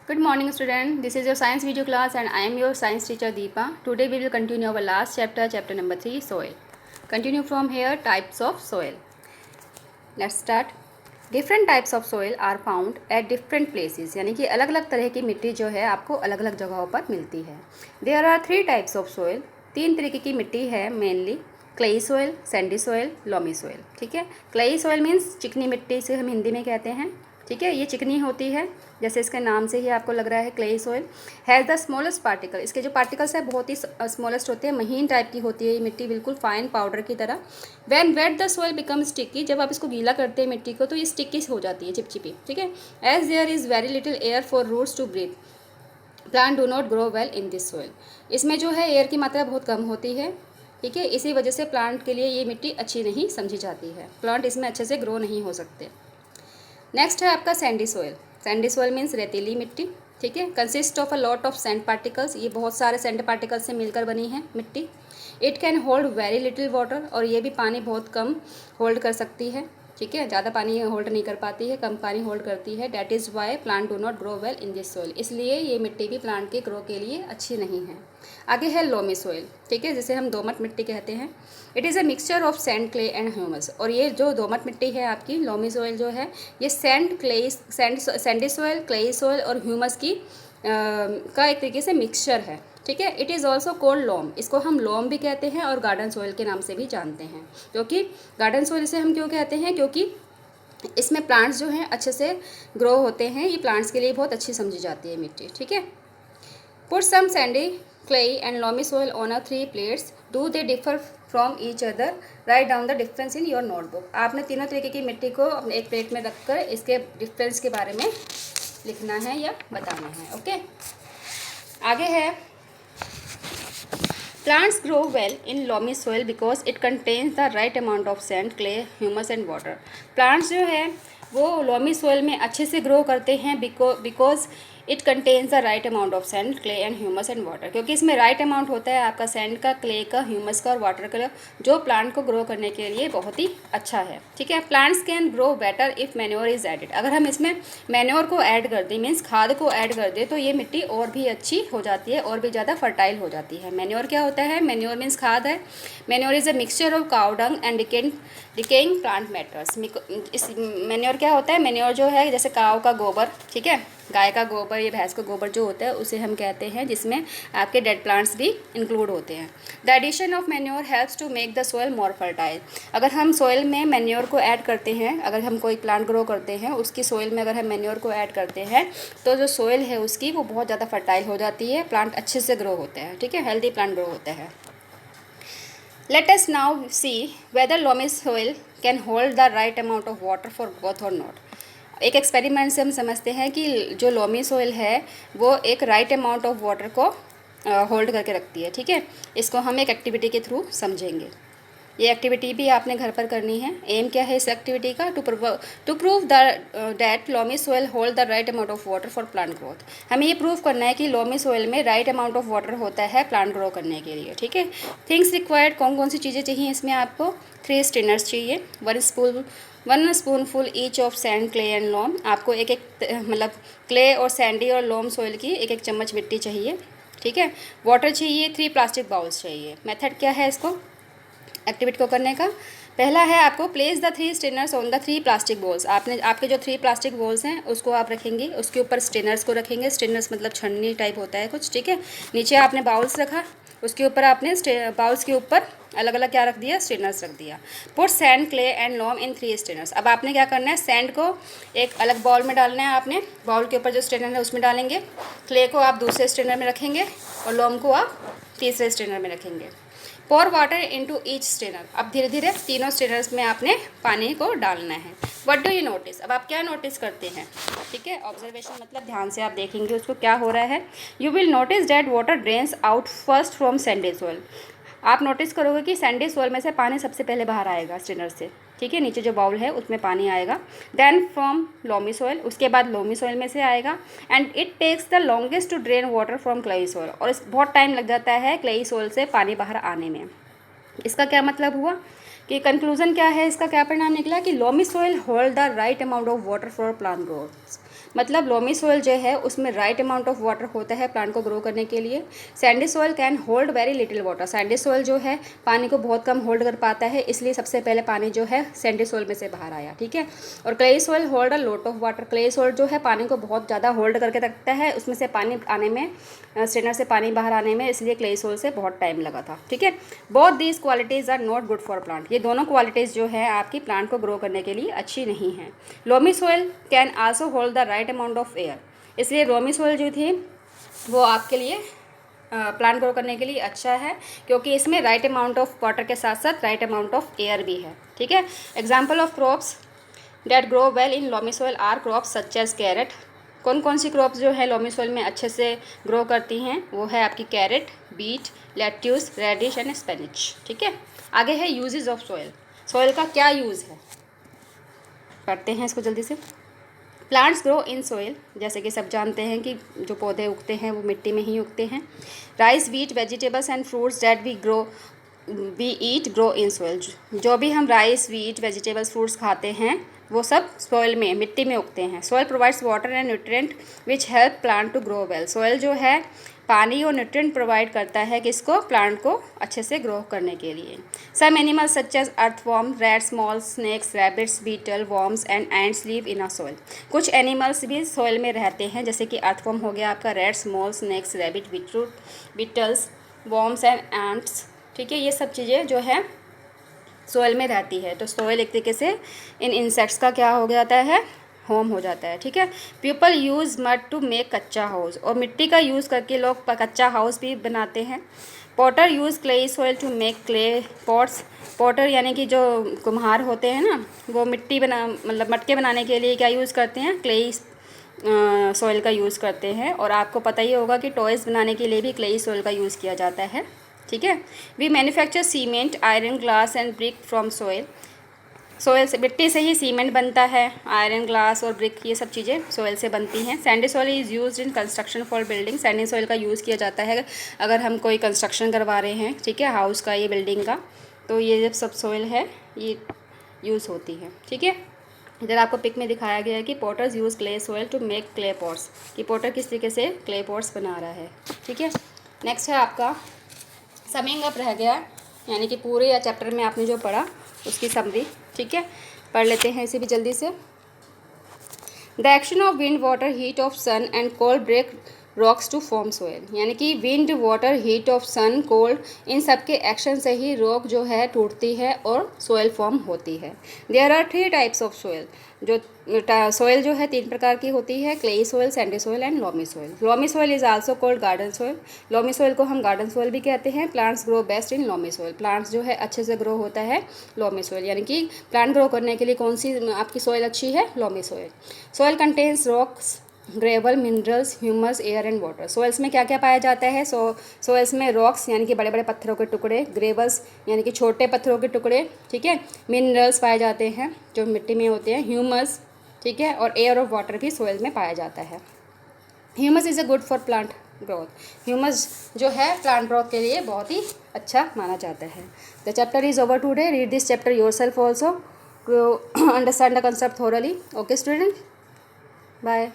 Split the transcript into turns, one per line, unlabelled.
Good morning student. This is your science video class and I am your science teacher Deepa. Today we will continue our last chapter number 3 soil. Continue from here types of soil. Let's start. Different types of soil are found at different places. यानी कि अलग अलग तरह की मिट्टी जो है आपको अलग अलग जगहों पर मिलती है. There are 3 types of soil. 3 तरीके की मिट्टी है mainly. Clayey soil, sandy soil, loamy soil. ठीक है. क्लेई सोयल मीन्स चिकनी मिट्टी से हम हिंदी में कहते हैं. ठीक है. ये चिकनी होती है, जैसे इसके नाम से ही आपको लग रहा है clayey soil. Has the smallest particle. इसके जो पार्टिकल्स है बहुत ही स्मॉलेस्ट होते हैं, महीन टाइप की होती है ये मिट्टी, बिल्कुल फाइन पाउडर की तरह. When wet the soil become sticky. जब आप इसको गीला करते हैं मिट्टी को तो ये स्टिकी हो जाती है, चिपचिपी. ठीक है. As there is very little air for roots to breathe, plant do not grow well in this soil. इसमें जो है एयर की मात्रा बहुत कम होती है. ठीक है. इसी वजह से प्लांट के लिए ये मिट्टी अच्छी नहीं समझी जाती है. प्लांट इसमें अच्छे से ग्रो नहीं हो सकते. नेक्स्ट है आपका Sandy soil. Sandy soil means रेतीली मिट्टी. ठीक है. Consist of a lot of sand particles. ये बहुत सारे सैंड पार्टिकल्स से मिलकर बनी है मिट्टी. It can hold very little water. और ये भी पानी बहुत कम होल्ड कर सकती है. ठीक है. ज़्यादा पानी होल्ड नहीं कर पाती है, कम पानी होल्ड करती है. That is why plant do not grow well in this soil. इसलिए ये मिट्टी भी प्लांट के ग्रो के लिए अच्छी नहीं है. आगे है लोमी सोयल. ठीक है. जिसे हम दोमट मिट्टी कहते हैं. It is a mixture of sand, clay and humus. और ये जो दोमट मिट्टी है आपकी लोमी सोयल जो है, ये सैंडी सोयल, क्लेई सोयल और ह्यूमस की का एक तरीके से मिक्सचर है. ठीक है. इट इज़ ऑल्सो कोल्ड लोम. इसको हम लोम भी कहते हैं और गार्डन सोयल के नाम से भी जानते हैं. क्योंकि गार्डन सोयल से हम क्यों कहते हैं, क्योंकि इसमें प्लांट्स जो हैं अच्छे से ग्रो होते हैं. ये प्लांट्स के लिए बहुत अच्छी समझी जाती है मिट्टी. ठीक है. Put some sandy, clayey and loamy soil on a 3 plates. Do they differ from each other. Write down the difference in your notebook. आपने तीनों तरीके की मिट्टी को अपने एक प्लेट में रखकर इसके डिफरेंस के बारे में लिखना है या बताना है. ओके. आगे है plants grow well in loamy soil because it contains the right amount of sand, clay, humus and water. plants जो है वो loamy soil में अच्छे से grow करते हैं because it contains the right amount of sand, clay and humus and water. क्योंकि इसमें राइट अमाउंट होता है आपका सैंड का, क्ले का, ह्यूमस का और वाटर का, जो प्लांट को ग्रो करने के लिए बहुत ही अच्छा है. ठीक है. Plants can grow better if manure is added. अगर हम इसमें मैन्योर को ऐड कर दें, मीन्स खाद को ऐड कर दें, तो ये मिट्टी और भी अच्छी हो जाती है और भी ज़्यादा फर्टाइल हो जाती है. मैन्योर क्या होता है? मैन्योर मीन्स खाद है. Manure is a mixture of cow dung and decaying plant matters. इस मैन्योर क्या होता है? मैन्योर जो है जैसे काव का गोबर, ठीक है, गाय का गोबर या भैंस का गोबर जो होता है उसे हम कहते हैं, जिसमें आपके डेड प्लांट्स भी इंक्लूड होते हैं. The addition of manure helps to make the soil more fertile. अगर हम सोयल में मैन्योर को ऐड करते हैं, अगर हम कोई प्लांट ग्रो करते हैं उसकी सोयल में अगर हम मैन्योर को ऐड करते हैं तो जो सोयल है उसकी वो बहुत ज़्यादा फर्टाइल हो जाती है. प्लांट अच्छे से ग्रो होते हैं. ठीक है. हेल्दी प्लांट ग्रो होता है. Let us now see whether loamy soil can hold the right amount of water for growth or not. एक एक्सपेरिमेंट से हम समझते हैं कि जो लोमी सोयल है वो एक राइट अमाउंट ऑफ वाटर को होल्ड करके रखती है. ठीक है. इसको हम एक एक्टिविटी के थ्रू समझेंगे. ये एक्टिविटी भी आपने घर पर करनी है. एम क्या है इस एक्टिविटी का? To prove that loamy soil hold the right amount of water for plant growth. हमें ये प्रूव करना है कि लोमी सोयल में राइट अमाउंट ऑफ वाटर होता है प्लांट ग्रो करने के लिए. ठीक है. Things required. कौन कौन सी चीज़ें चाहिए इसमें आपको? 3 स्टेनर्स चाहिए. 1 spoonful each of sand, clay and loam. आपको एक मतलब क्ले और सैंडी और लोम सोयल की एक चम्मच मिट्टी चाहिए. ठीक है. वाटर चाहिए. 3 प्लास्टिक बाउल्स चाहिए. मेथड क्या है इसको एक्टिविटी को करने का? पहला है आपको place the 3 strainers on the 3 plastic balls. आपने आपके जो 3 प्लास्टिक बॉल्स हैं उसको आप रखेंगे, उसके ऊपर स्टेनर्स को रखेंगे. स्टेनर्स मतलब छन्नी टाइप होता है कुछ. ठीक है. नीचे आपने बाउल्स रखा, उसके ऊपर आपने बाउल्स के ऊपर अलग अलग क्या रख दिया? स्टेनर्स रख दिया. Put sand, clay and loam in 3 strainers. अब आपने क्या करना है? सैंड को एक अलग बाउल में डालना है. आपने बाउल के ऊपर जो स्टेनर है उसमें डालेंगे. क्ले को आप दूसरे स्टेनर में रखेंगे और लोम को आप तीसरे स्टेनर में रखेंगे. पोर वाटर इनटू ईच स्टेनर. अब धीरे धीरे तीनों स्टेनर्स में आपने पानी को डालना है. What do you notice? अब आप क्या नोटिस करते हैं? ठीक है. ऑब्जर्वेशन मतलब ध्यान से आप देखेंगे उसको क्या हो रहा है. You will notice that water drains out first from Sandy soil. आप नोटिस करोगे कि सैंडी सोयल में से पानी सबसे पहले बाहर आएगा स्टेनर से. ठीक है. नीचे जो बाउल है उसमें पानी आएगा. देन फ्रॉम लोमी सोयल, उसके बाद लोमी सोयल में से आएगा. And it takes the longest to drain water from clayey soil. और इस बहुत टाइम लग जाता है क्लेई सोयल से पानी बाहर आने में. इसका क्या मतलब हुआ कि कंक्लूजन क्या है, इसका क्या परिणाम निकला कि loamy soil hold the right amount of water for plant growth. मतलब लोमी सोयल जो है उसमें राइट अमाउंट ऑफ वाटर होता है प्लांट को ग्रो करने के लिए। Sandy soil can hold very little water, Sandy soil जो है पानी को बहुत कम होल्ड कर पाता है, इसलिए सबसे पहले पानी जो है सैंडी सोयल में से बाहर आया, ठीक है। और clay soil hold a lot of water, clay soil जो है पानी को बहुत ज़्यादा होल्ड करके रखता है, उसमें से पानी आने में, स्ट्रेनर से पानी बाहर आने में, इसलिए क्ले सोयल से बहुत टाइम लगा था, ठीक है। Both these qualities are not good for plant, ये दोनों क्वालिटीज़ जो है आपकी प्लांट को ग्रो करने के लिए अच्छी नहीं है। Loamy soil can also hold the right amount of air, इसलिए लोमी सोयल जो थी वो आपके लिए प्लांट ग्रो करने के लिए अच्छा है, क्योंकि इसमें राइट अमाउंट ऑफ वाटर के साथ साथ राइट अमाउंट ऑफ एयर भी है, ठीक है। Example of crops that grow well in loamy soil are crops such as carrot, कौन कौन सी क्रॉप्स जो है लोमी सोयल में अच्छे से ग्रो करती हैं, वो है आपकी carrot, beet, lettuce, radish and spinach, ठीक है। आगे है यूजेस ऑफ सोयल, सोयल का क्या यूज़ है, पढ़ते हैं इसको जल्दी से। प्लांट्स ग्रो इन सोयल, जैसे कि सब जानते हैं कि जो पौधे उगते हैं वो मिट्टी में ही उगते हैं। Rice, wheat, vegetables and fruits that we eat grow in soil, जो भी हम राइस, व्हीट, वेजिटेबल्स, फ्रूट्स खाते हैं वो सब सोयल में, मिट्टी में उगते हैं। Soil provides water and nutrient which help plant to grow well, soil जो है पानी और न्यूट्रिएंट प्रोवाइड करता है किसको, प्लांट को अच्छे से ग्रो करने के लिए। Some animals such as earthworm, rats, moles, snakes, rabbits, beetle, worms and ants live in a soil, कुछ एनिमल्स भी सोयल में रहते हैं, जैसे कि अर्थवॉर्म हो गया आपका, rats, moles, snakes, rabbit, beetroot, beetles, worms and ants, ठीक है। ये सब चीज़ें जो है सोयल में रहती है, तो सोयल एक तरीके से इन इंसेक्ट्स का क्या हो जाता है, होम हो जाता है, ठीक है। People use mud to make kachcha house, और मिट्टी का यूज़ करके लोग कच्चा हाउस भी बनाते हैं। Potter use clay soil to make clay pots, potter यानी कि जो कुम्हार होते हैं ना, वो मिट्टी बना मतलब मटके बनाने के लिए क्या यूज़ करते हैं, क्ले सोयल का यूज़ करते हैं। और आपको पता ही होगा कि टॉयज़ बनाने के लिए भी क्ले सोयल का यूज़ किया जाता है, ठीक है। We manufacture cement, iron, glass and brick from soil, soil से, मिट्टी से ही सीमेंट बनता है, आयरन, ग्लास और ब्रिक, ये सब चीज़ें सोयल से बनती हैं। Sandy soil is used in construction for building, Sandy soil का यूज़ किया जाता है अगर हम कोई कंस्ट्रक्शन करवा रहे हैं, ठीक है, हाउस का, ये बिल्डिंग का, तो ये जब सब सोयल है ये यूज़ होती है, ठीक है। इधर आपको पिक में दिखाया गया है कि potters use clay soil to make clay pots, कि पॉटर किस तरीके से क्ले पॉट्स बना रहा है, ठीक है। नेक्स्ट है आपका समिंग अप रह गया, यानी कि पूरे या चैप्टर में आपने जो पढ़ा उसकी समरी, ठीक है, पढ़ लेते हैं इसे भी जल्दी से। The action of wind, water, heat of sun and cold break rocks to form soil, यानी कि wind, water, heat of sun, cold, इन सब के एक्शन से ही रॉक जो है टूटती है और सोयल फॉर्म होती है। There are 3 types of soil, जो सोयल जो है 3 प्रकार की होती है, clayey soil, sandy soil and loamy soil. Loamy soil is also called garden soil, loamy soil को हम गार्डन सोयल भी कहते हैं। Plants grow best in loamy soil, plants जो है अच्छे से ग्रो होता है लोमी सोयल, यानी कि प्लांट ग्रो करने के लिए कौन सी आपकी सोयल अच्छी है, loamy soil. Soil contains rocks, gravel, minerals, humus, air and water, soils में क्या क्या पाया जाता है, सोयल्स में रॉक्स यानी कि बड़े बड़े पत्थरों के टुकड़े, ग्रेवल्स यानी कि छोटे पत्थरों के टुकड़े, ठीक है, मिनरल्स पाए जाते हैं जो मिट्टी में होते हैं, ह्यूमस, ठीक है, और एयर और वाटर भी सोयल में पाया जाता है। Humus is a good for plant growth, humus जो है प्लांट ग्रोथ के लिए बहुत ही अच्छा माना जाता है। The chapter is over today, read this chapter yourself also to understand the concept thoroughly. Okay student, bye.